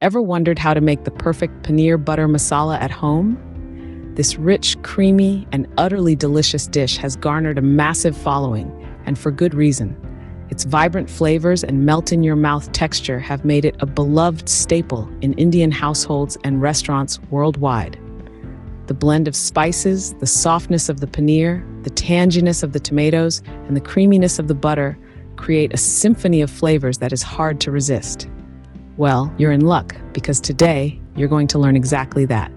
Ever wondered how to make the perfect paneer butter masala at home? This rich, creamy, and utterly delicious dish has garnered a massive following, and for good reason. Its vibrant flavors and melt-in-your-mouth texture have made it a beloved staple in Indian households and restaurants worldwide. The blend of spices, the softness of the paneer, the tanginess of the tomatoes, and the creaminess of the butter create a symphony of flavors that is hard to resist. Well, you're in luck, because today you're going to learn exactly that.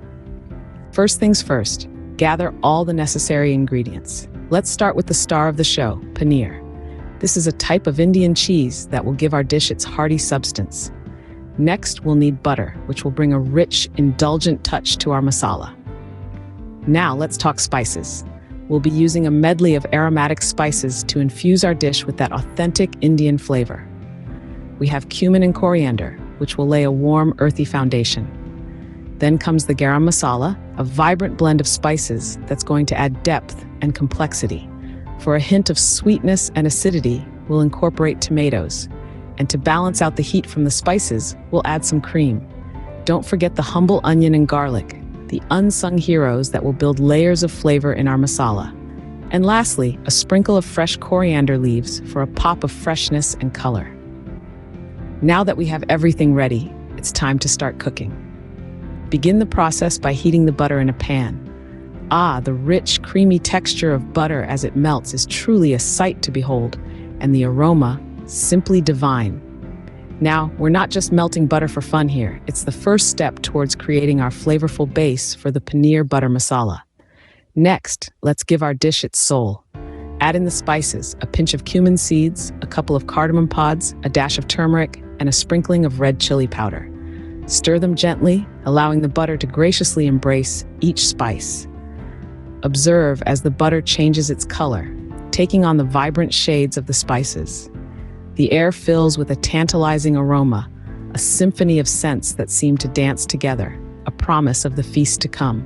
First things first, gather all the necessary ingredients. Let's start with the star of the show, paneer. This is a type of Indian cheese that will give our dish its hearty substance. Next, we'll need butter, which will bring a rich, indulgent touch to our masala. Now, let's talk spices. We'll be using a medley of aromatic spices to infuse our dish with that authentic Indian flavor. We have cumin and coriander, which will lay a warm, earthy foundation. Then comes the garam masala, a vibrant blend of spices that's going to add depth and complexity. For a hint of sweetness and acidity, we'll incorporate tomatoes. And to balance out the heat from the spices, we'll add some cream. Don't forget the humble onion and garlic, the unsung heroes that will build layers of flavor in our masala. And lastly, a sprinkle of fresh coriander leaves for a pop of freshness and color. Now that we have everything ready, it's time to start cooking. Begin the process by heating the butter in a pan. The rich, creamy texture of butter as it melts is truly a sight to behold, and the aroma, simply divine. Now, we're not just melting butter for fun here. It's the first step towards creating our flavorful base for the paneer butter masala. Next, let's give our dish its soul. Add in the spices, a pinch of cumin seeds, a couple of cardamom pods, a dash of turmeric, and a sprinkling of red chili powder. Stir them gently, allowing the butter to graciously embrace each spice. Observe as the butter changes its color, taking on the vibrant shades of the spices. The air fills with a tantalizing aroma, a symphony of scents that seem to dance together, a promise of the feast to come.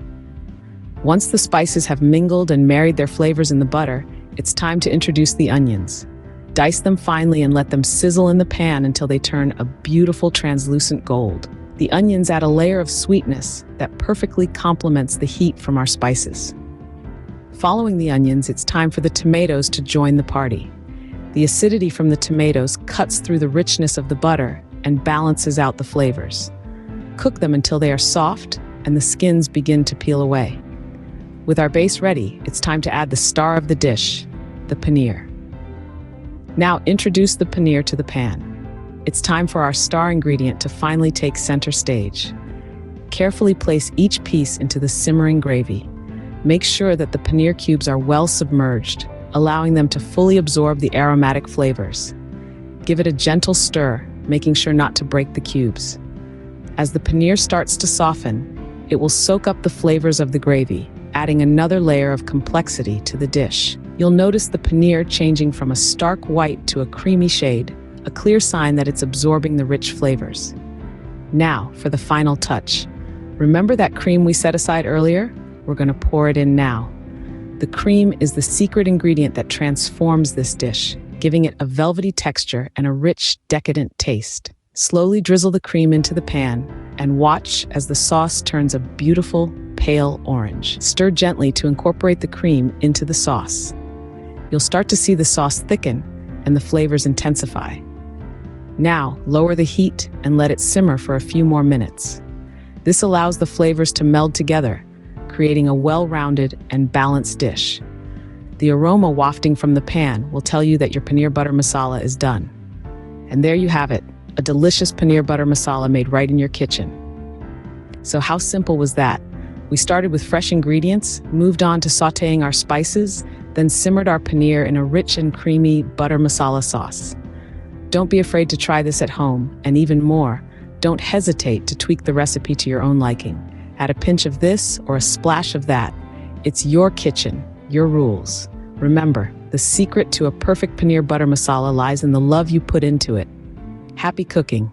Once the spices have mingled and married their flavors in the butter, it's time to introduce the onions. Dice them finely and let them sizzle in the pan until they turn a beautiful translucent gold. The onions add a layer of sweetness that perfectly complements the heat from our spices. Following the onions, it's time for the tomatoes to join the party. The acidity from the tomatoes cuts through the richness of the butter and balances out the flavors. Cook them until they are soft and the skins begin to peel away. With our base ready, it's time to add the star of the dish, the paneer. Now introduce the paneer to the pan. It's time for our star ingredient to finally take center stage. Carefully place each piece into the simmering gravy. Make sure that the paneer cubes are well submerged, allowing them to fully absorb the aromatic flavors. Give it a gentle stir, making sure not to break the cubes. As the paneer starts to soften, it will soak up the flavors of the gravy, adding another layer of complexity to the dish. You'll notice the paneer changing from a stark white to a creamy shade, a clear sign that it's absorbing the rich flavors. Now, for the final touch. Remember that cream we set aside earlier? We're going to pour it in now. The cream is the secret ingredient that transforms this dish, giving it a velvety texture and a rich, decadent taste. Slowly drizzle the cream into the pan and watch as the sauce turns a beautiful, pale orange. Stir gently to incorporate the cream into the sauce. You'll start to see the sauce thicken and the flavors intensify. Now, lower the heat and let it simmer for a few more minutes. This allows the flavors to meld together, creating a well-rounded and balanced dish. The aroma wafting from the pan will tell you that your paneer butter masala is done. And there you have it, a delicious paneer butter masala made right in your kitchen. So how simple was that? We started with fresh ingredients, moved on to sautéing our spices, then simmered our paneer in a rich and creamy butter masala sauce. Don't be afraid to try this at home, and even more, don't hesitate to tweak the recipe to your own liking. Add a pinch of this or a splash of that. It's your kitchen, your rules. Remember, the secret to a perfect paneer butter masala lies in the love you put into it. Happy cooking!